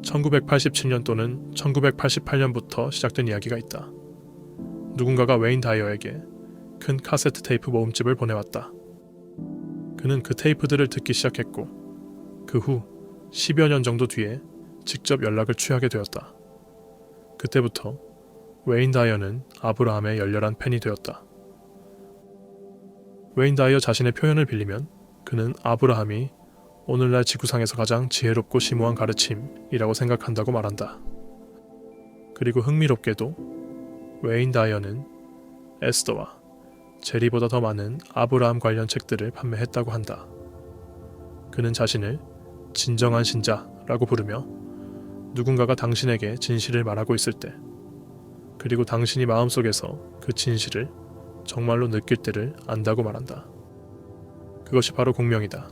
1987년 또는 1988년부터 시작된 이야기가 있다. 누군가가 웨인 다이어에게 큰 카세트 테이프 모음집을 보내왔다. 그는 그 테이프들을 듣기 시작했고 그 후 10여 년 정도 뒤에 직접 연락을 취하게 되었다. 그때부터 웨인 다이어는 아브라함의 열렬한 팬이 되었다. 웨인 다이어 자신의 표현을 빌리면 그는 아브라함이 오늘날 지구상에서 가장 지혜롭고 심오한 가르침이라고 생각한다고 말한다. 그리고 흥미롭게도 웨인 다이어는 에스더와 제리보다 더 많은 아브라함 관련 책들을 판매했다고 한다. 그는 자신을 진정한 신자라고 부르며 누군가가 당신에게 진실을 말하고 있을 때, 그리고 당신이 마음속에서 그 진실을 정말로 느낄 때를 안다고 말한다. 그것이 바로 공명이다.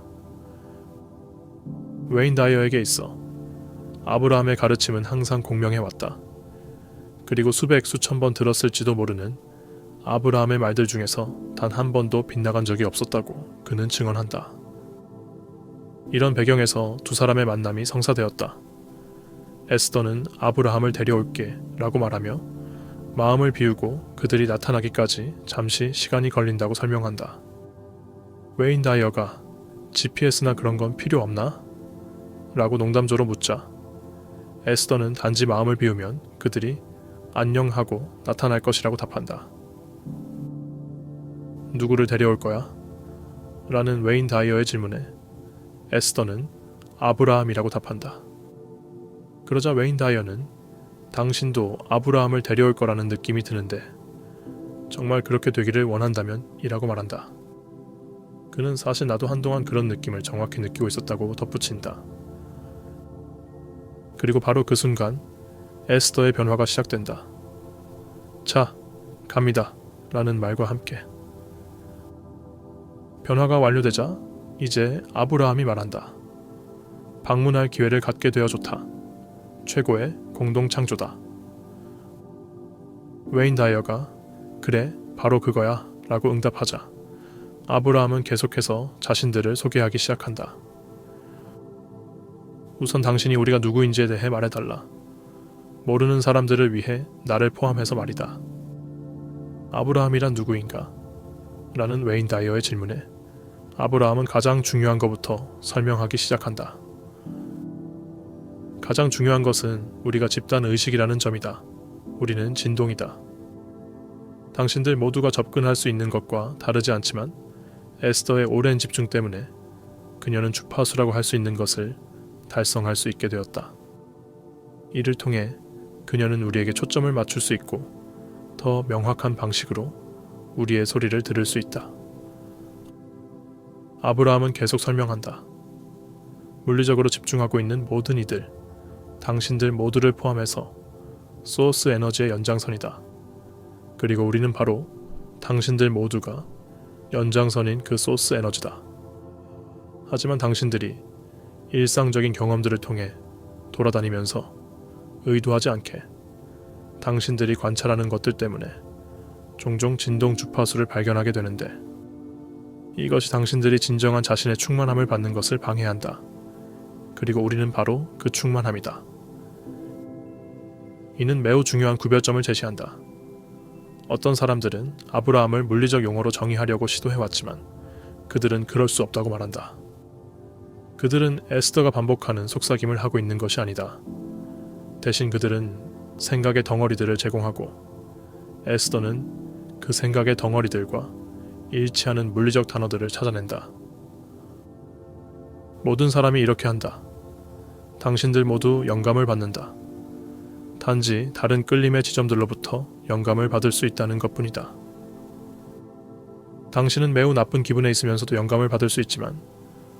웨인 다이어에게 있어 아브라함의 가르침은 항상 공명해왔다. 그리고 수백 수천 번 들었을지도 모르는 아브라함의 말들 중에서 단 한 번도 빗나간 적이 없었다고 그는 증언한다. 이런 배경에서 두 사람의 만남이 성사되었다. 에스더는 아브라함을 데려올게 라고 말하며 마음을 비우고 그들이 나타나기까지 잠시 시간이 걸린다고 설명한다. 웨인 다이어가 GPS나 그런 건 필요 없나? 라고 농담조로 묻자 에스더는 단지 마음을 비우면 그들이 안녕하고 나타날 것이라고 답한다. 누구를 데려올 거야? 라는 웨인 다이어의 질문에 에스더는 아브라함이라고 답한다. 그러자 웨인 다이어는 당신도 아브라함을 데려올 거라는 느낌이 드는데 정말 그렇게 되기를 원한다면 이라고 말한다. 그는 사실 나도 한동안 그런 느낌을 정확히 느끼고 있었다고 덧붙인다. 그리고 바로 그 순간 에스더의 변화가 시작된다. 자, 갑니다. 라는 말과 함께. 변화가 완료되자 이제 아브라함이 말한다. 방문할 기회를 갖게 되어 좋다. 최고의 공동 창조다. 웨인 다이어가 그래, 바로 그거야 라고 응답하자 아브라함은 계속해서 자신들을 소개하기 시작한다. 우선 당신이 우리가 누구인지에 대해 말해달라. 모르는 사람들을 위해 나를 포함해서 말이다. 아브라함이란 누구인가? 라는 웨인 다이어의 질문에 아브라함은 가장 중요한 것부터 설명하기 시작한다. 가장 중요한 것은 우리가 집단 의식이라는 점이다. 우리는 진동이다. 당신들 모두가 접근할 수 있는 것과 다르지 않지만 에스더의 오랜 집중 때문에 그녀는 주파수라고 할 수 있는 것을 달성할 수 있게 되었다. 이를 통해 그녀는 우리에게 초점을 맞출 수 있고 더 명확한 방식으로 우리의 소리를 들을 수 있다. 아브라함은 계속 설명한다. 물리적으로 집중하고 있는 모든 이들, 당신들 모두를 포함해서 소스 에너지의 연장선이다. 그리고 우리는 바로 당신들 모두가 연장선인 그 소스 에너지다. 하지만 당신들이 일상적인 경험들을 통해 돌아다니면서 의도하지 않게 당신들이 관찰하는 것들 때문에 종종 진동 주파수를 발견하게 되는데 이것이 당신들이 진정한 자신의 충만함을 받는 것을 방해한다. 그리고 우리는 바로 그 충만함이다. 이는 매우 중요한 구별점을 제시한다. 어떤 사람들은 아브라함을 물리적 용어로 정의하려고 시도해왔지만 그들은 그럴 수 없다고 말한다. 그들은 에스더가 반복하는 속삭임을 하고 있는 것이 아니다. 대신 그들은 생각의 덩어리들을 제공하고 에스더는 그 생각의 덩어리들과 일치하는 물리적 단어들을 찾아낸다. 모든 사람이 이렇게 한다. 당신들 모두 영감을 받는다. 단지 다른 끌림의 지점들로부터 영감을 받을 수 있다는 것뿐이다. 당신은 매우 나쁜 기분에 있으면서도 영감을 받을 수 있지만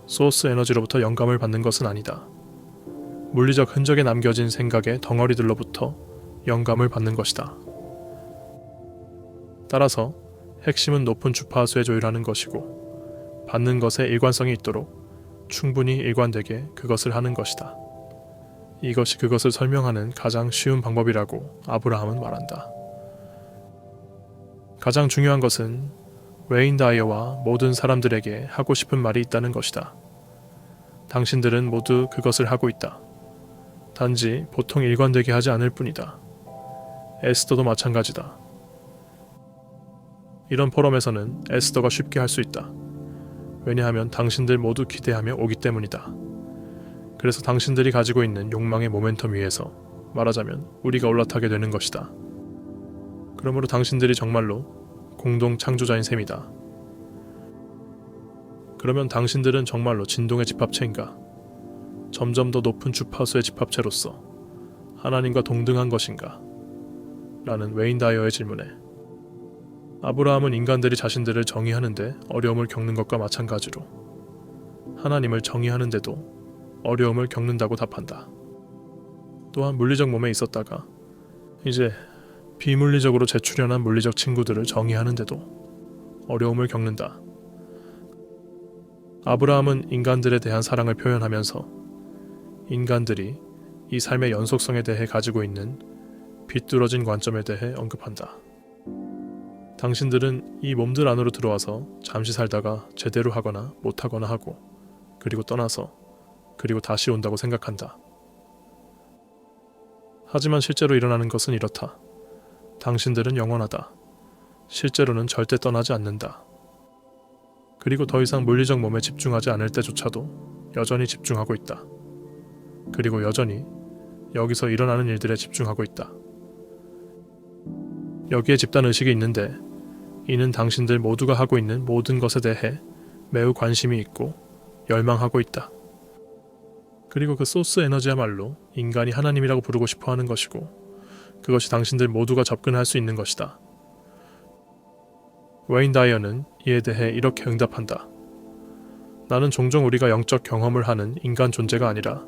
소스 에너지로부터 영감을 받는 것은 아니다. 물리적 흔적에 남겨진 생각의 덩어리들로부터 영감을 받는 것이다. 따라서 핵심은 높은 주파수에 조율하는 것이고 받는 것에 일관성이 있도록 충분히 일관되게 그것을 하는 것이다. 이것이 그것을 설명하는 가장 쉬운 방법이라고 아브라함은 말한다. 가장 중요한 것은 웨인 다이어와 모든 사람들에게 하고 싶은 말이 있다는 것이다. 당신들은 모두 그것을 하고 있다. 단지 보통 일관되게 하지 않을 뿐이다. 에스더도 마찬가지다. 이런 포럼에서는 에스더가 쉽게 할 수 있다. 왜냐하면 당신들 모두 기대하며 오기 때문이다. 그래서 당신들이 가지고 있는 욕망의 모멘텀 위에서 말하자면 우리가 올라타게 되는 것이다. 그러므로 당신들이 정말로 공동 창조자인 셈이다. 그러면 당신들은 정말로 진동의 집합체인가? 점점 더 높은 주파수의 집합체로서 하나님과 동등한 것인가? 라는 웨인 다이어의 질문에 아브라함은 인간들이 자신들을 정의하는데 어려움을 겪는 것과 마찬가지로 하나님을 정의하는데도 어려움을 겪는다고 답한다. 또한 물리적 몸에 있었다가 이제 비물리적으로 재출현한 물리적 친구들을 정의하는데도 어려움을 겪는다. 아브라함은 인간들에 대한 사랑을 표현하면서 인간들이 이 삶의 연속성에 대해 가지고 있는 비뚤어진 관점에 대해 언급한다. 당신들은 이 몸들 안으로 들어와서 잠시 살다가 제대로 하거나 못하거나 하고 그리고 떠나서 그리고 다시 온다고 생각한다. 하지만 실제로 일어나는 것은 이렇다. 당신들은 영원하다. 실제로는 절대 떠나지 않는다. 그리고 더 이상 물리적 몸에 집중하지 않을 때조차도 여전히 집중하고 있다. 그리고 여전히 여기서 일어나는 일들에 집중하고 있다. 여기에 집단의식이 있는데 이는 당신들 모두가 하고 있는 모든 것에 대해 매우 관심이 있고 열망하고 있다. 그리고 그 소스 에너지야말로 인간이 하나님이라고 부르고 싶어 하는 것이고 그것이 당신들 모두가 접근할 수 있는 것이다. 웨인 다이어는 이에 대해 이렇게 응답한다. 나는 종종 우리가 영적 경험을 하는 인간 존재가 아니라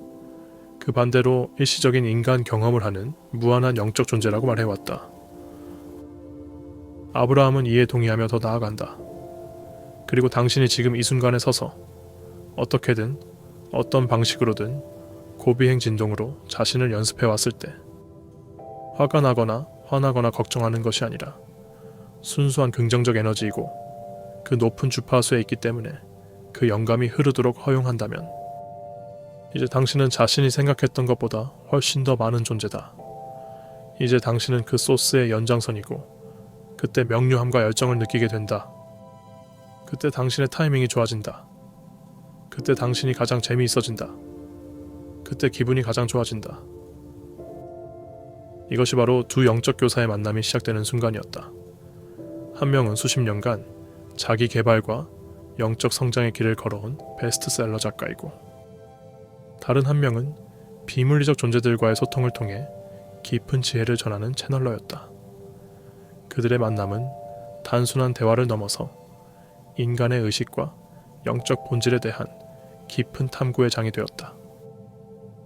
그 반대로 일시적인 인간 경험을 하는 무한한 영적 존재라고 말해왔다. 아브라함은 이에 동의하며 더 나아간다. 그리고 당신이 지금 이 순간에 서서 어떻게든 어떤 방식으로든 고비행 진동으로 자신을 연습해왔을 때 화가 나거나 화나거나 걱정하는 것이 아니라 순수한 긍정적 에너지이고 그 높은 주파수에 있기 때문에 그 영감이 흐르도록 허용한다면 이제 당신은 자신이 생각했던 것보다 훨씬 더 많은 존재다. 이제 당신은 그 소스의 연장선이고 그때 명료함과 열정을 느끼게 된다. 그때 당신의 타이밍이 좋아진다. 그때 당신이 가장 재미있어진다. 그때 기분이 가장 좋아진다. 이것이 바로 두 영적 교사의 만남이 시작되는 순간이었다. 한 명은 수십 년간 자기 개발과 영적 성장의 길을 걸어온 베스트셀러 작가이고 다른 한 명은 비물리적 존재들과의 소통을 통해 깊은 지혜를 전하는 채널러였다. 그들의 만남은 단순한 대화를 넘어서 인간의 의식과 영적 본질에 대한 깊은 탐구의 장이 되었다.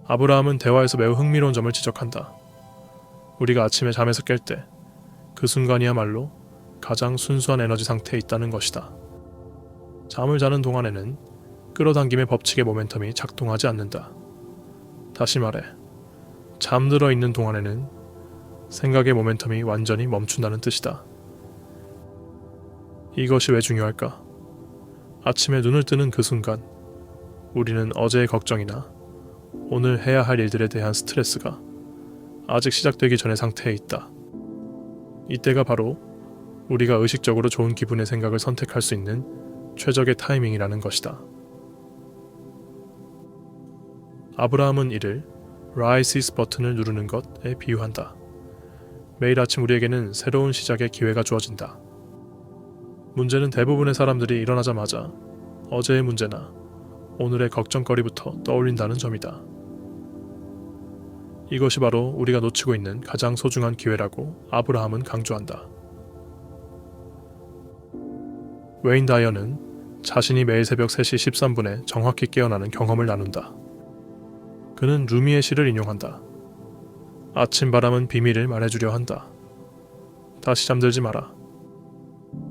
아브라함은 대화에서 매우 흥미로운 점을 지적한다. 우리가 아침에 잠에서 깰 때 그 순간이야말로 가장 순수한 에너지 상태에 있다는 것이다. 잠을 자는 동안에는 끌어당김의 법칙의 모멘텀이 작동하지 않는다. 다시 말해, 잠들어 있는 동안에는 생각의 모멘텀이 완전히 멈춘다는 뜻이다. 이것이 왜 중요할까? 아침에 눈을 뜨는 그 순간 우리는 어제의 걱정이나 오늘 해야 할 일들에 대한 스트레스가 아직 시작되기 전의 상태에 있다. 이때가 바로 우리가 의식적으로 좋은 기분의 생각을 선택할 수 있는 최적의 타이밍이라는 것이다. 아브라함은 이를 라이시스 버튼을 누르는 것에 비유한다. 매일 아침 우리에게는 새로운 시작의 기회가 주어진다. 문제는 대부분의 사람들이 일어나자마자 어제의 문제나 오늘의 걱정거리부터 떠올린다는 점이다. 이것이 바로 우리가 놓치고 있는 가장 소중한 기회라고 아브라함은 강조한다. 웨인 다이어는 자신이 매일 새벽 3시 13분에 정확히 깨어나는 경험을 나눈다. 그는 루미의 시를 인용한다. 아침 바람은 비밀을 말해주려 한다. 다시 잠들지 마라.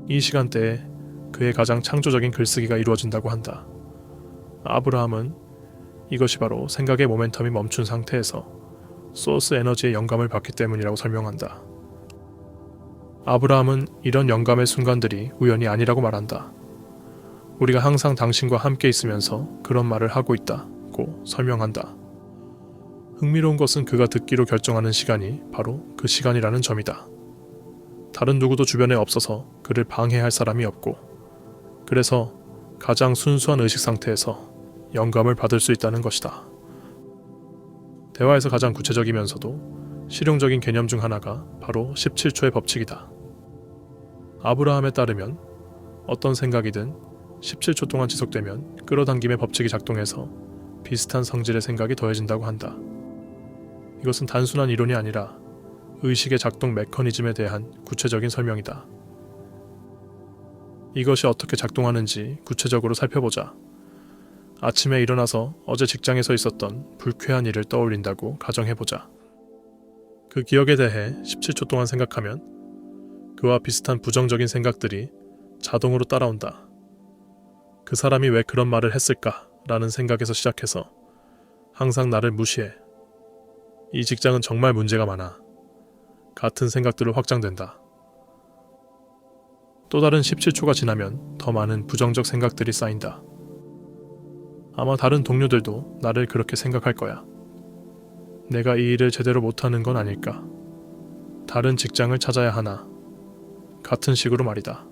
이 시간대에 그의 가장 창조적인 글쓰기가 이루어진다고 한다. 아브라함은 이것이 바로 생각의 모멘텀이 멈춘 상태에서 소스 에너지의 영감을 받기 때문이라고 설명한다. 아브라함은 이런 영감의 순간들이 우연이 아니라고 말한다. 우리가 항상 당신과 함께 있으면서 그런 말을 하고 있다고 설명한다. 흥미로운 것은 그가 듣기로 결정하는 시간이 바로 그 시간이라는 점이다. 다른 누구도 주변에 없어서 그를 방해할 사람이 없고, 그래서 가장 순수한 의식 상태에서 영감을 받을 수 있다는 것이다. 대화에서 가장 구체적이면서도 실용적인 개념 중 하나가 바로 17초의 법칙이다. 아브라함에 따르면 어떤 생각이든 17초 동안 지속되면 끌어당김의 법칙이 작동해서 비슷한 성질의 생각이 더해진다고 한다. 이것은 단순한 이론이 아니라 의식의 작동 메커니즘에 대한 구체적인 설명이다. 이것이 어떻게 작동하는지 구체적으로 살펴보자. 아침에 일어나서 어제 직장에서 있었던 불쾌한 일을 떠올린다고 가정해보자. 그 기억에 대해 17초 동안 생각하면 그와 비슷한 부정적인 생각들이 자동으로 따라온다. 그 사람이 왜 그런 말을 했을까? 라는 생각에서 시작해서 항상 나를 무시해. 이 직장은 정말 문제가 많아. 같은 생각들로 확장된다. 또 다른 17초가 지나면 더 많은 부정적 생각들이 쌓인다. 아마 다른 동료들도 나를 그렇게 생각할 거야. 내가 이 일을 제대로 못하는 건 아닐까? 다른 직장을 찾아야 하나? 같은 식으로 말이다.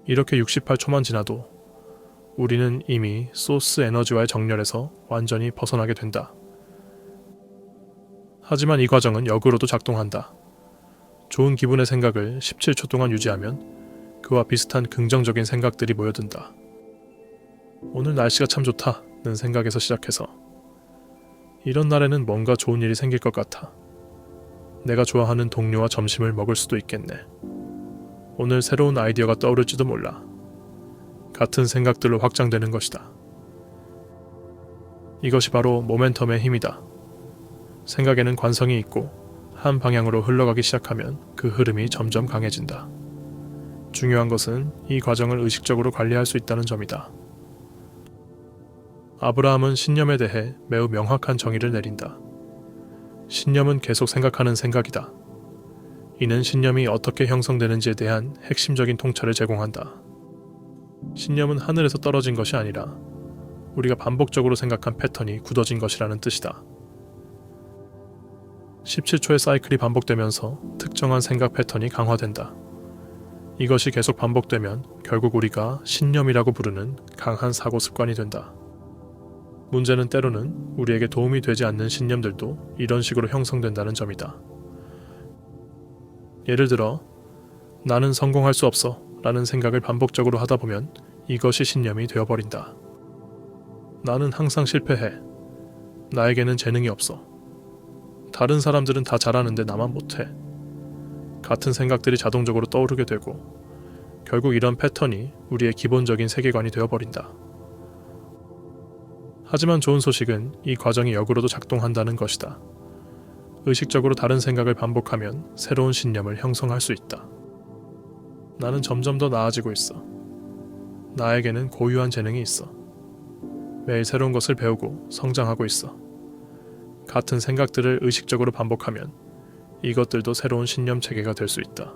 이렇게 68초만 지나도 우리는 이미 소스 에너지와의 정렬에서 완전히 벗어나게 된다. 하지만 이 과정은 역으로도 작동한다. 좋은 기분의 생각을 17초 동안 유지하면 그와 비슷한 긍정적인 생각들이 모여든다. 오늘 날씨가 참 좋다는 생각에서 시작해서 이런 날에는 뭔가 좋은 일이 생길 것 같아. 내가 좋아하는 동료와 점심을 먹을 수도 있겠네. 오늘 새로운 아이디어가 떠오를지도 몰라. 같은 생각들로 확장되는 것이다. 이것이 바로 모멘텀의 힘이다. 생각에는 관성이 있고 한 방향으로 흘러가기 시작하면 그 흐름이 점점 강해진다. 중요한 것은 이 과정을 의식적으로 관리할 수 있다는 점이다. 아브라함은 신념에 대해 매우 명확한 정의를 내린다. 신념은 계속 생각하는 생각이다. 이는 신념이 어떻게 형성되는지에 대한 핵심적인 통찰을 제공한다. 신념은 하늘에서 떨어진 것이 아니라 우리가 반복적으로 생각한 패턴이 굳어진 것이라는 뜻이다. 17초의 사이클이 반복되면서 특정한 생각 패턴이 강화된다. 이것이 계속 반복되면 결국 우리가 신념이라고 부르는 강한 사고 습관이 된다. 문제는 때로는 우리에게 도움이 되지 않는 신념들도 이런 식으로 형성된다는 점이다. 예를 들어, 나는 성공할 수 없어 라는 생각을 반복적으로 하다 보면 이것이 신념이 되어버린다. 나는 항상 실패해. 나에게는 재능이 없어. 다른 사람들은 다 잘하는데 나만 못해. 같은 생각들이 자동적으로 떠오르게 되고 결국 이런 패턴이 우리의 기본적인 세계관이 되어버린다. 하지만 좋은 소식은 이 과정이 역으로도 작동한다는 것이다. 의식적으로 다른 생각을 반복하면 새로운 신념을 형성할 수 있다. 나는 점점 더 나아지고 있어. 나에게는 고유한 재능이 있어. 매일 새로운 것을 배우고 성장하고 있어. 같은 생각들을 의식적으로 반복하면 이것들도 새로운 신념 체계가 될 수 있다.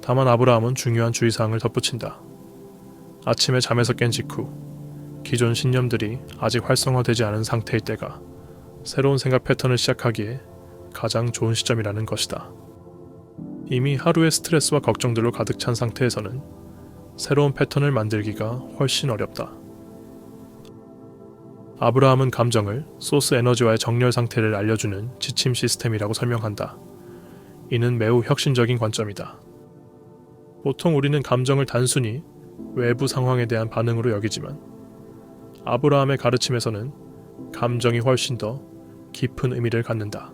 다만 아브라함은 중요한 주의사항을 덧붙인다. 아침에 잠에서 깬 직후 기존 신념들이 아직 활성화되지 않은 상태일 때가 새로운 생각 패턴을 시작하기에 가장 좋은 시점이라는 것이다. 이미 하루의 스트레스와 걱정들로 가득 찬 상태에서는 새로운 패턴을 만들기가 훨씬 어렵다. 아브라함은 감정을 소스 에너지와의 정렬 상태를 알려주는 지침 시스템이라고 설명한다. 이는 매우 혁신적인 관점이다. 보통 우리는 감정을 단순히 외부 상황에 대한 반응으로 여기지만 아브라함의 가르침에서는 감정이 훨씬 더 깊은 의미를 갖는다.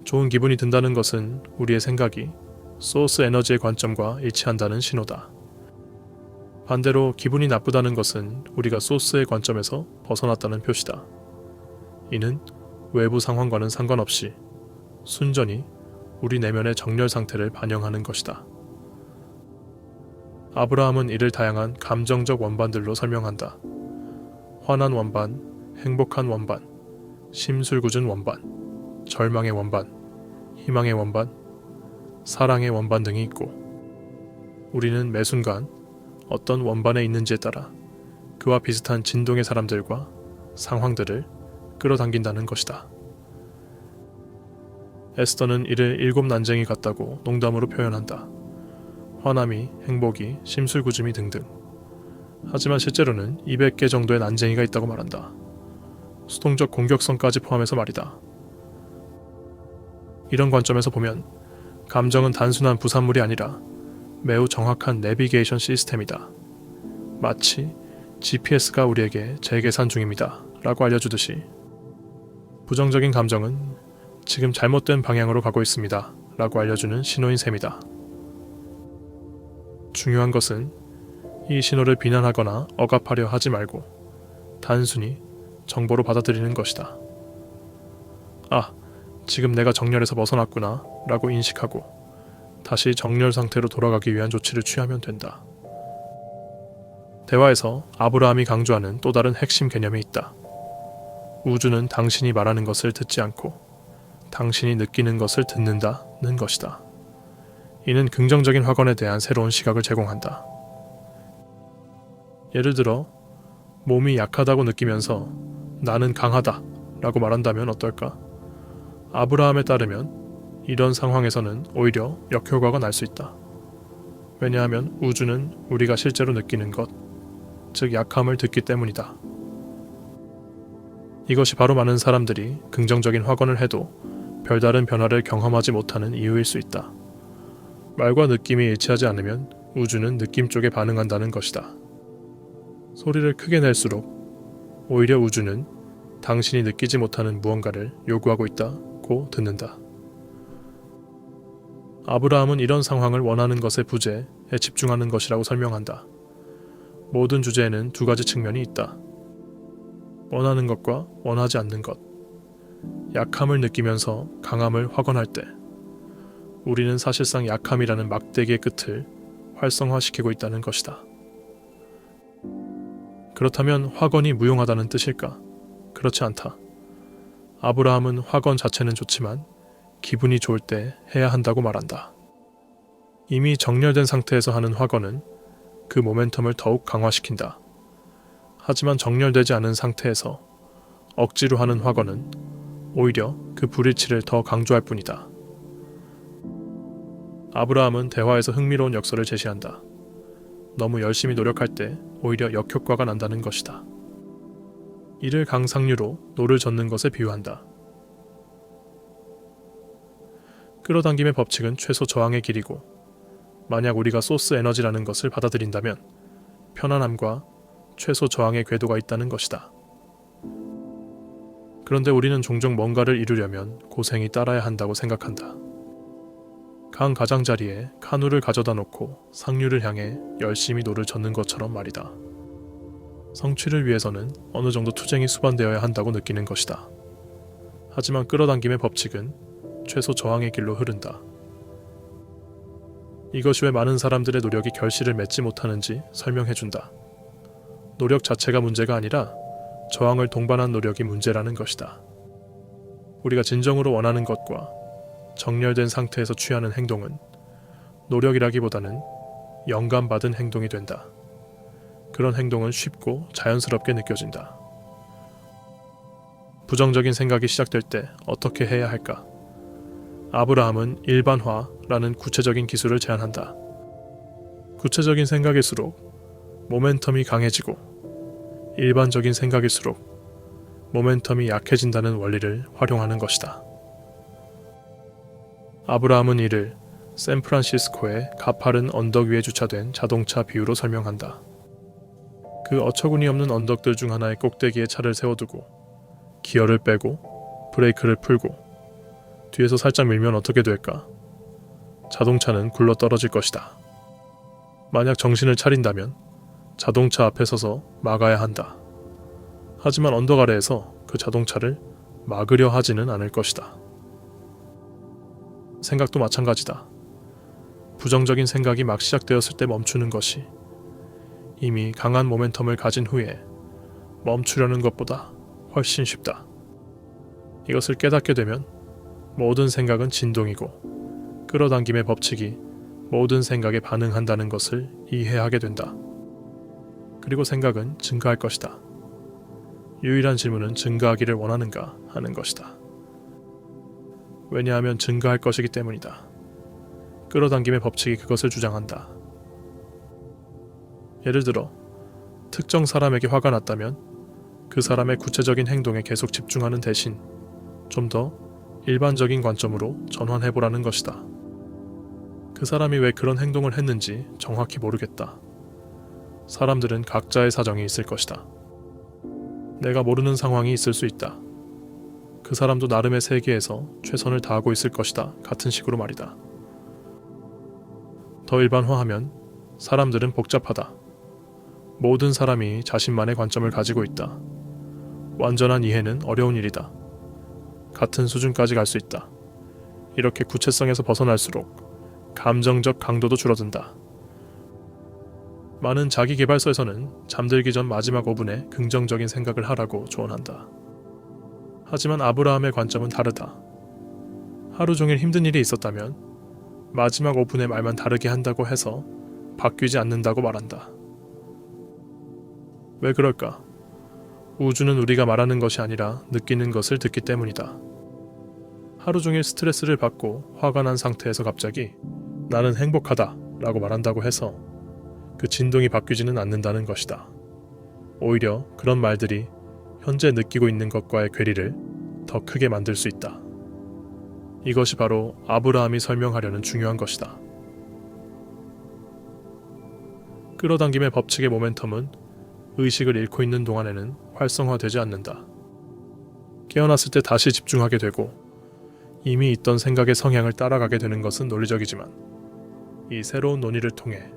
좋은 기분이 든다는 것은 우리의 생각이 소스 에너지의 관점과 일치한다는 신호다. 반대로 기분이 나쁘다는 것은 우리가 소스의 관점에서 벗어났다는 표시다. 이는 외부 상황과는 상관없이 순전히 우리 내면의 정렬 상태를 반영하는 것이다. 아브라함은 이를 다양한 감정적 원반들로 설명한다. 화난 원반, 행복한 원반, 심술궂은 원반, 절망의 원반, 희망의 원반, 사랑의 원반 등이 있고 우리는 매 순간 어떤 원반에 있는지에 따라 그와 비슷한 진동의 사람들과 상황들을 끌어당긴다는 것이다. 에스더는 이를 7난쟁이 같다고 농담으로 표현한다. 화남이, 행복이, 심술구짐이 등등. 하지만 실제로는 200개 정도의 난쟁이가 있다고 말한다. 수동적 공격성까지 포함해서 말이다. 이런 관점에서 보면 감정은 단순한 부산물이 아니라 매우 정확한 내비게이션 시스템이다. 마치 GPS가 우리에게 재계산 중입니다 라고 알려주듯이 부정적인 감정은 지금 잘못된 방향으로 가고 있습니다 라고 알려주는 신호인 셈이다. 중요한 것은 이 신호를 비난하거나 억압하려 하지 말고 단순히 정보로 받아들이는 것이다. 아, 지금 내가 정렬에서 벗어났구나 라고 인식하고 다시 정렬 상태로 돌아가기 위한 조치를 취하면 된다. 대화에서 아브라함이 강조하는 또 다른 핵심 개념이 있다. 우주는 당신이 말하는 것을 듣지 않고 당신이 느끼는 것을 듣는다는 것이다. 이는 긍정적인 확언에 대한 새로운 시각을 제공한다. 예를 들어 몸이 약하다고 느끼면서 나는 강하다 라고 말한다면 어떨까? 아브라함에 따르면 이런 상황에서는 오히려 역효과가 날 수 있다. 왜냐하면 우주는 우리가 실제로 느끼는 것, 즉 약함을 듣기 때문이다. 이것이 바로 많은 사람들이 긍정적인 확언을 해도 별다른 변화를 경험하지 못하는 이유일 수 있다. 말과 느낌이 일치하지 않으면 우주는 느낌 쪽에 반응한다는 것이다. 소리를 크게 낼수록 오히려 우주는 당신이 느끼지 못하는 무언가를 요구하고 있다고 듣는다. 아브라함은 이런 상황을 원하는 것의 부재에 집중하는 것이라고 설명한다. 모든 주제에는 두 가지 측면이 있다. 원하는 것과 원하지 않는 것. 약함을 느끼면서 강함을 확언할 때 우리는 사실상 약함이라는 막대기의 끝을 활성화시키고 있다는 것이다. 그렇다면 확언이 무용하다는 뜻일까? 그렇지 않다. 아브라함은 확언 자체는 좋지만 기분이 좋을 때 해야 한다고 말한다. 이미 정렬된 상태에서 하는 확언은 그 모멘텀을 더욱 강화시킨다. 하지만 정렬되지 않은 상태에서 억지로 하는 확언은 오히려 그 불일치를 더 강조할 뿐이다. 아브라함은 대화에서 흥미로운 역설을 제시한다. 너무 열심히 노력할 때 오히려 역효과가 난다는 것이다. 이를 강상류로 노를 젓는 것에 비유한다. 끌어당김의 법칙은 최소 저항의 길이고 만약 우리가 소스 에너지라는 것을 받아들인다면 편안함과 최소 저항의 궤도가 있다는 것이다. 그런데 우리는 종종 뭔가를 이루려면 고생이 따라야 한다고 생각한다. 강 가장자리에 카누를 가져다 놓고 상류를 향해 열심히 노를 젓는 것처럼 말이다. 성취를 위해서는 어느 정도 투쟁이 수반되어야 한다고 느끼는 것이다. 하지만 끌어당김의 법칙은 최소 저항의 길로 흐른다. 이것이 왜 많은 사람들의 노력이 결실을 맺지 못하는지 설명해준다. 노력 자체가 문제가 아니라 저항을 동반한 노력이 문제라는 것이다. 우리가 진정으로 원하는 것과 정렬된 상태에서 취하는 행동은 노력이라기보다는 영감받은 행동이 된다. 그런 행동은 쉽고 자연스럽게 느껴진다. 부정적인 생각이 시작될 때 어떻게 해야 할까? 아브라함은 일반화라는 구체적인 기술을 제안한다. 구체적인 생각일수록 모멘텀이 강해지고 일반적인 생각일수록 모멘텀이 약해진다는 원리를 활용하는 것이다. 아브라함은 이를 샌프란시스코의 가파른 언덕 위에 주차된 자동차 비유로 설명한다. 그 어처구니 없는 언덕들 중 하나의 꼭대기에 차를 세워두고 기어를 빼고 브레이크를 풀고 뒤에서 살짝 밀면 어떻게 될까? 자동차는 굴러 떨어질 것이다. 만약 정신을 차린다면 자동차 앞에 서서 막아야 한다. 하지만 언덕 아래에서 그 자동차를 막으려 하지는 않을 것이다. 생각도 마찬가지다. 부정적인 생각이 막 시작되었을 때 멈추는 것이 이미 강한 모멘텀을 가진 후에 멈추려는 것보다 훨씬 쉽다. 이것을 깨닫게 되면 모든 생각은 진동이고 끌어당김의 법칙이 모든 생각에 반응한다는 것을 이해하게 된다. 그리고 생각은 증가할 것이다. 유일한 질문은 증가하기를 원하는가 하는 것이다. 왜냐하면 증가할 것이기 때문이다. 끌어당김의 법칙이 그것을 주장한다. 예를 들어 특정 사람에게 화가 났다면 그 사람의 구체적인 행동에 계속 집중하는 대신 좀 더 일반적인 관점으로 전환해보라는 것이다. 그 사람이 왜 그런 행동을 했는지 정확히 모르겠다. 사람들은 각자의 사정이 있을 것이다. 내가 모르는 상황이 있을 수 있다. 그 사람도 나름의 세계에서 최선을 다하고 있을 것이다. 같은 식으로 말이다. 더 일반화하면 사람들은 복잡하다. 모든 사람이 자신만의 관점을 가지고 있다. 완전한 이해는 어려운 일이다. 같은 수준까지 갈 수 있다. 이렇게 구체성에서 벗어날수록 감정적 강도도 줄어든다. 많은 자기계발서에서는 잠들기 전 마지막 5분에 긍정적인 생각을 하라고 조언한다. 하지만 아브라함의 관점은 다르다. 하루 종일 힘든 일이 있었다면 마지막 5분의 말만 다르게 한다고 해서 바뀌지 않는다고 말한다. 왜 그럴까? 우주는 우리가 말하는 것이 아니라 느끼는 것을 듣기 때문이다. 하루 종일 스트레스를 받고 화가 난 상태에서 갑자기 나는 행복하다 라고 말한다고 해서 그 진동이 바뀌지는 않는다는 것이다. 오히려 그런 말들이 현재 느끼고 있는 것과의 괴리를 더 크게 만들 수 있다. 이것이 바로 아브라함이 설명하려는 중요한 것이다. 끌어당김의 법칙의 모멘텀은 의식을 잃고 있는 동안에는 활성화되지 않는다. 깨어났을 때 다시 집중하게 되고 이미 있던 생각의 성향을 따라가게 되는 것은 논리적이지만 이 새로운 논의를 통해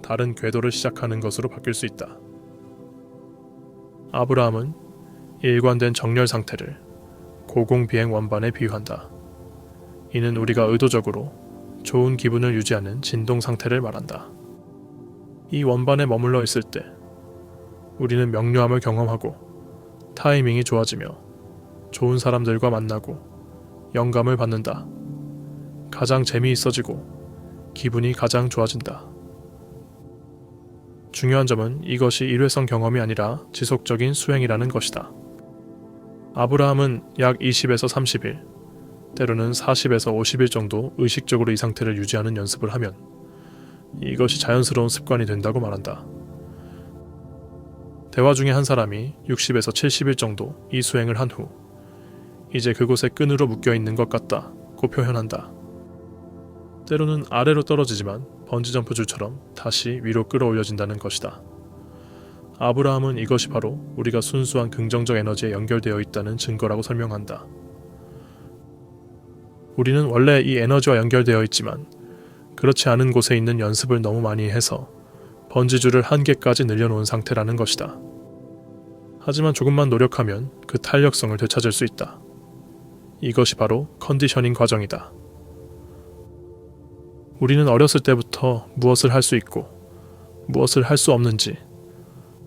다른 궤도를 시작하는 것으로 바뀔 수 있다. 아브라함은 일관된 정렬 상태를 고공비행 원반에 비유한다. 이는 우리가 의도적으로 좋은 기분을 유지하는 진동 상태를 말한다. 이 원반에 머물러 있을 때 우리는 명료함을 경험하고 타이밍이 좋아지며 좋은 사람들과 만나고 영감을 받는다. 가장 재미있어지고 기분이 가장 좋아진다. 중요한 점은 이것이 일회성 경험이 아니라 지속적인 수행이라는 것이다. 아브라함은 약 20에서 30일, 때로는 40에서 50일 정도 의식적으로 이 상태를 유지하는 연습을 하면 이것이 자연스러운 습관이 된다고 말한다. 대화 중에 한 사람이 60에서 70일 정도 이 수행을 한 후 이제 그곳에 끈으로 묶여 있는 것 같다고 표현한다. 때로는 아래로 떨어지지만 번지점프줄처럼 다시 위로 끌어올려진다는 것이다. 아브라함은 이것이 바로 우리가 순수한 긍정적 에너지에 연결되어 있다는 증거라고 설명한다. 우리는 원래 이 에너지와 연결되어 있지만 그렇지 않은 곳에 있는 연습을 너무 많이 해서 번지줄을 한계까지 늘려놓은 상태라는 것이다. 하지만 조금만 노력하면 그 탄력성을 되찾을 수 있다. 이것이 바로 컨디셔닝 과정이다. 우리는 어렸을 때부터 무엇을 할 수 있고 무엇을 할 수 없는지,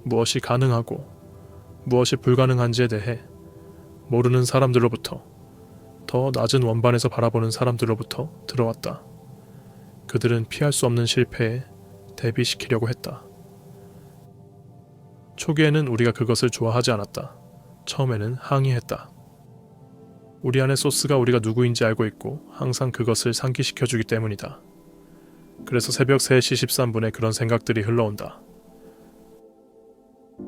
무엇이 가능하고 무엇이 불가능한지에 대해 모르는 사람들로부터, 더 낮은 원반에서 바라보는 사람들로부터 들어왔다. 그들은 피할 수 없는 실패에 대비시키려고 했다. 초기에는 우리가 그것을 좋아하지 않았다. 처음에는 항의했다. 우리 안의 소스가 우리가 누구인지 알고 있고 항상 그것을 상기시켜주기 때문이다. 그래서 새벽 3시 13분에 그런 생각들이 흘러온다.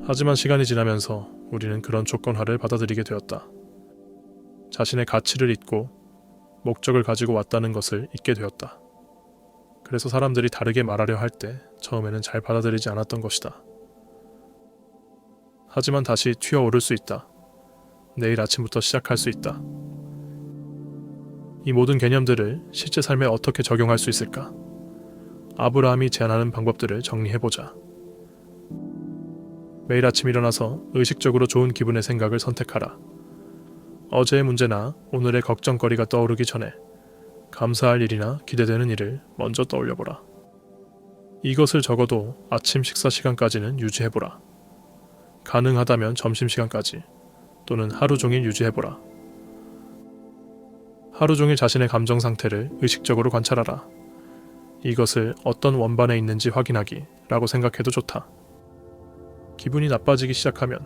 하지만 시간이 지나면서 우리는 그런 조건화를 받아들이게 되었다. 자신의 가치를 잊고 목적을 가지고 왔다는 것을 잊게 되었다. 그래서 사람들이 다르게 말하려 할 때 처음에는 잘 받아들이지 않았던 것이다. 하지만 다시 튀어오를 수 있다. 내일 아침부터 시작할 수 있다. 이 모든 개념들을 실제 삶에 어떻게 적용할 수 있을까? 아브라함이 제안하는 방법들을 정리해보자. 매일 아침 일어나서 의식적으로 좋은 기분의 생각을 선택하라. 어제의 문제나 오늘의 걱정거리가 떠오르기 전에 감사할 일이나 기대되는 일을 먼저 떠올려보라. 이것을 적어도 아침 식사 시간까지는 유지해보라. 가능하다면 점심시간까지 또는 하루 종일 유지해보라. 하루 종일 자신의 감정 상태를 의식적으로 관찰하라. 이것을 어떤 원반에 있는지 확인하기 라고 생각해도 좋다. 기분이 나빠지기 시작하면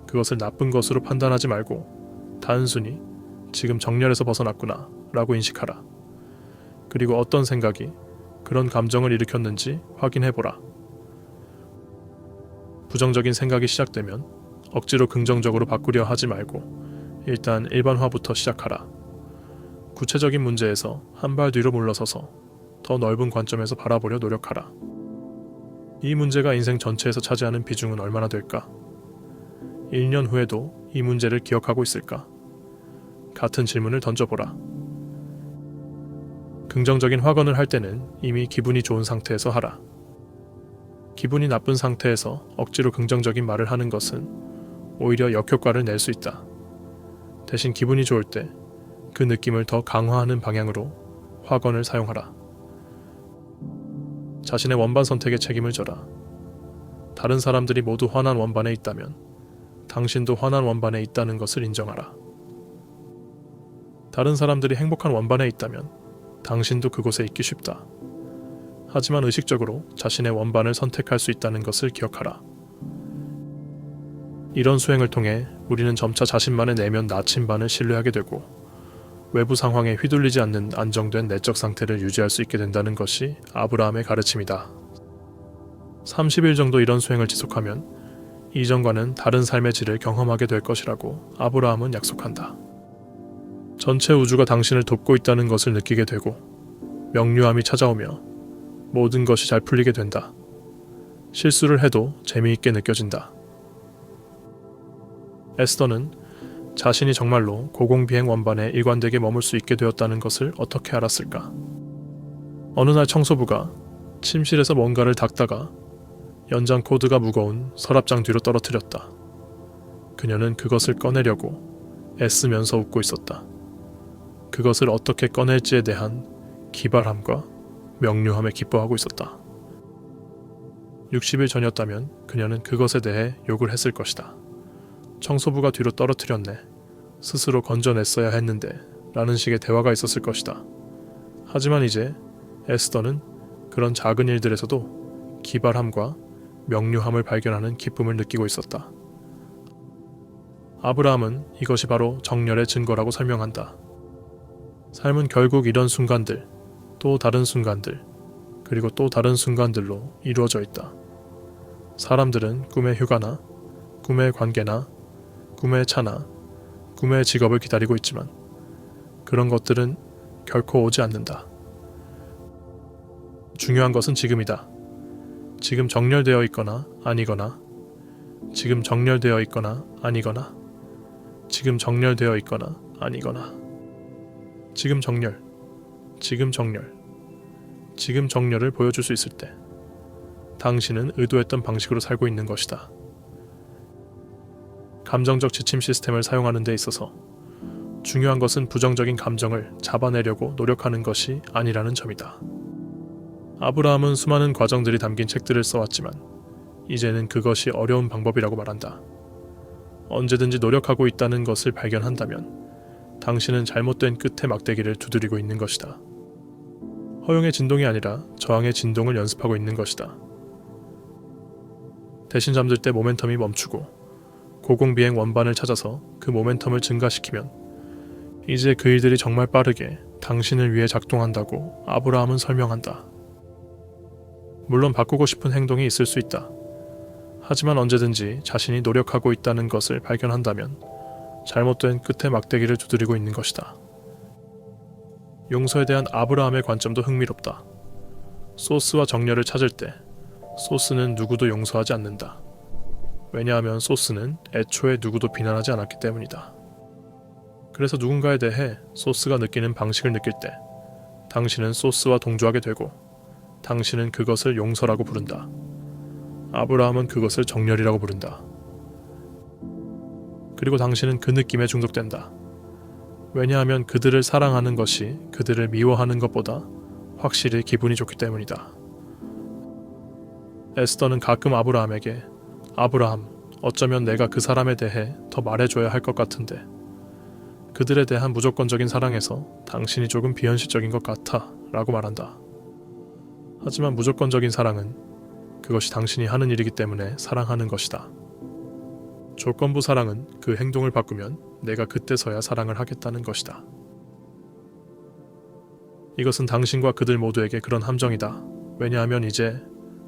그것을 나쁜 것으로 판단하지 말고 단순히 지금 정렬에서 벗어났구나 라고 인식하라. 그리고 어떤 생각이 그런 감정을 일으켰는지 확인해보라. 부정적인 생각이 시작되면 억지로 긍정적으로 바꾸려 하지 말고 일단 일반화부터 시작하라. 구체적인 문제에서 한 발 뒤로 물러서서 더 넓은 관점에서 바라보려 노력하라. 이 문제가 인생 전체에서 차지하는 비중은 얼마나 될까? 1년 후에도 이 문제를 기억하고 있을까? 같은 질문을 던져보라. 긍정적인 확언을 할 때는 이미 기분이 좋은 상태에서 하라. 기분이 나쁜 상태에서 억지로 긍정적인 말을 하는 것은 오히려 역효과를 낼 수 있다. 대신 기분이 좋을 때 그 느낌을 더 강화하는 방향으로 확언을 사용하라. 자신의 원반 선택에 책임을 져라. 다른 사람들이 모두 화난 원반에 있다면 당신도 화난 원반에 있다는 것을 인정하라. 다른 사람들이 행복한 원반에 있다면 당신도 그곳에 있기 쉽다. 하지만 의식적으로 자신의 원반을 선택할 수 있다는 것을 기억하라. 이런 수행을 통해 우리는 점차 자신만의 내면 나침반을 신뢰하게 되고 외부 상황에 휘둘리지 않는 안정된 내적 상태를 유지할 수 있게 된다는 것이 아브라함의 가르침이다. 30일 정도 이런 수행을 지속하면 이전과는 다른 삶의 질을 경험하게 될 것이라고 아브라함은 약속한다. 전체 우주가 당신을 돕고 있다는 것을 느끼게 되고 명료함이 찾아오며 모든 것이 잘 풀리게 된다. 실수를 해도 재미있게 느껴진다. 에스더는 자신이 정말로 고공비행 원반에 일관되게 머물 수 있게 되었다는 것을 어떻게 알았을까? 어느 날 청소부가 침실에서 뭔가를 닦다가 연장 코드가 무거운 서랍장 뒤로 떨어뜨렸다. 그녀는 그것을 꺼내려고 애쓰면서 웃고 있었다. 그것을 어떻게 꺼낼지에 대한 기발함과 명료함에 기뻐하고 있었다. 60일 전이었다면 그녀는 그것에 대해 욕을 했을 것이다. 청소부가 뒤로 떨어뜨렸네. 스스로 건져냈어야 했는데 라는 식의 대화가 있었을 것이다. 하지만 이제 에스더는 그런 작은 일들에서도 기발함과 명료함을 발견하는 기쁨을 느끼고 있었다. 아브라함은 이것이 바로 정렬의 증거라고 설명한다. 삶은 결국 이런 순간들, 또 다른 순간들, 그리고 또 다른 순간들로 이루어져 있다. 사람들은 꿈의 휴가나 꿈의 관계나 꿈의 차나 꿈의 직업을 기다리고 있지만 그런 것들은 결코 오지 않는다. 중요한 것은 지금이다. 지금 정렬되어 있거나 아니거나, 지금 정렬되어 있거나 아니거나, 지금 정렬되어 있거나 아니거나, 지금 정렬, 지금 정렬, 지금 정렬을 보여줄 수 있을 때 당신은 의도했던 방식으로 살고 있는 것이다. 감정적 지침 시스템을 사용하는 데 있어서 중요한 것은 부정적인 감정을 잡아내려고 노력하는 것이 아니라는 점이다. 아브라함은 수많은 과정들이 담긴 책들을 써왔지만 이제는 그것이 어려운 방법이라고 말한다. 언제든지 노력하고 있다는 것을 발견한다면 당신은 잘못된 끝에 막대기를 두드리고 있는 것이다. 허용의 진동이 아니라 저항의 진동을 연습하고 있는 것이다. 대신 잠들 때 모멘텀이 멈추고 고공비행 원반을 찾아서 그 모멘텀을 증가시키면 이제 그 일들이 정말 빠르게 당신을 위해 작동한다고 아브라함은 설명한다. 물론 바꾸고 싶은 행동이 있을 수 있다. 하지만 언제든지 자신이 노력하고 있다는 것을 발견한다면 잘못된 끝에 막대기를 두드리고 있는 것이다. 용서에 대한 아브라함의 관점도 흥미롭다. 소스와 정렬을 찾을 때 소스는 누구도 용서하지 않는다. 왜냐하면 소스는 애초에 누구도 비난하지 않았기 때문이다. 그래서 누군가에 대해 소스가 느끼는 방식을 느낄 때 당신은 소스와 동조하게 되고 당신은 그것을 용서라고 부른다. 아브라함은 그것을 정렬이라고 부른다. 그리고 당신은 그 느낌에 중독된다. 왜냐하면 그들을 사랑하는 것이 그들을 미워하는 것보다 확실히 기분이 좋기 때문이다. 에스더는 가끔 아브라함에게 아브라함, 어쩌면 내가 그 사람에 대해 더 말해줘야 할 것 같은데 그들에 대한 무조건적인 사랑에서 당신이 조금 비현실적인 것 같아 라고 말한다. 하지만 무조건적인 사랑은 그것이 당신이 하는 일이기 때문에 사랑하는 것이다. 조건부 사랑은 그 행동을 바꾸면 내가 그때서야 사랑을 하겠다는 것이다. 이것은 당신과 그들 모두에게 그런 함정이다. 왜냐하면 이제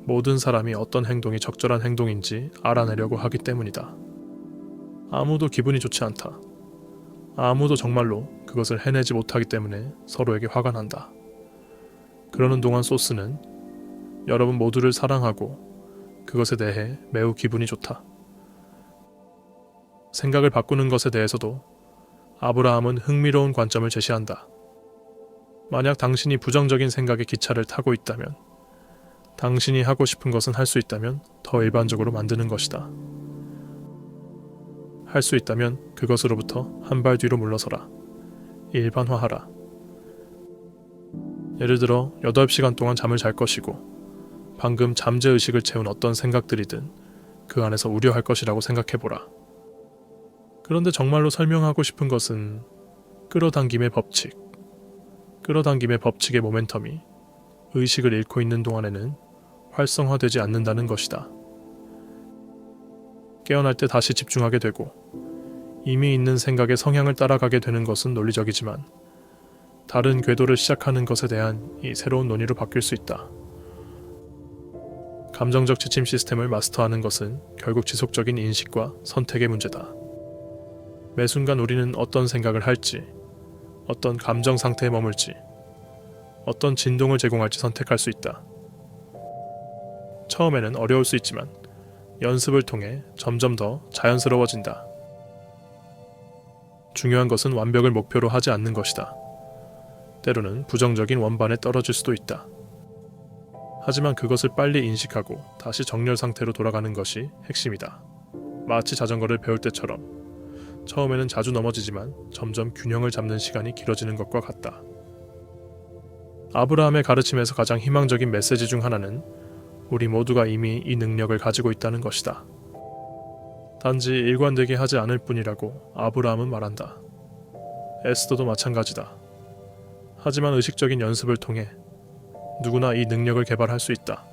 모든 사람이 어떤 행동이 적절한 행동인지 알아내려고 하기 때문이다. 아무도 기분이 좋지 않다. 아무도 정말로 그것을 해내지 못하기 때문에 서로에게 화가 난다. 그러는 동안 소스는 여러분 모두를 사랑하고 그것에 대해 매우 기분이 좋다. 생각을 바꾸는 것에 대해서도 아브라함은 흥미로운 관점을 제시한다. 만약 당신이 부정적인 생각의 기차를 타고 있다면, 당신이 하고 싶은 것은 할 수 있다면 더 일반적으로 만드는 것이다. 할 수 있다면 그것으로부터 한 발 뒤로 물러서라. 일반화하라. 예를 들어 8시간 동안 잠을 잘 것이고 방금 잠재의식을 채운 어떤 생각들이든 그 안에서 우려할 것이라고 생각해보라. 그런데 정말로 설명하고 싶은 것은 끌어당김의 법칙. 끌어당김의 법칙의 모멘텀이 의식을 잃고 있는 동안에는 활성화되지 않는다는 것이다. 깨어날 때 다시 집중하게 되고 이미 있는 생각의 성향을 따라가게 되는 것은 논리적이지만 다른 궤도를 시작하는 것에 대한 이 새로운 논의로 바뀔 수 있다. 감정적 지침 시스템을 마스터하는 것은 결국 지속적인 인식과 선택의 문제다. 매 순간 우리는 어떤 생각을 할지, 어떤 감정 상태에 머물지, 어떤 진동을 제공할지 선택할 수 있다. 처음에는 어려울 수 있지만 연습을 통해 점점 더 자연스러워진다. 중요한 것은 완벽을 목표로 하지 않는 것이다. 때로는 부정적인 원반에 떨어질 수도 있다. 하지만 그것을 빨리 인식하고 다시 정렬 상태로 돌아가는 것이 핵심이다. 마치 자전거를 배울 때처럼 처음에는 자주 넘어지지만 점점 균형을 잡는 시간이 길어지는 것과 같다. 아브라함의 가르침에서 가장 희망적인 메시지 중 하나는 우리 모두가 이미 이 능력을 가지고 있다는 것이다. 단지 일관되게 하지 않을 뿐이라고 아브라함은 말한다. 에스더도 마찬가지다. 하지만 의식적인 연습을 통해 누구나 이 능력을 개발할 수 있다.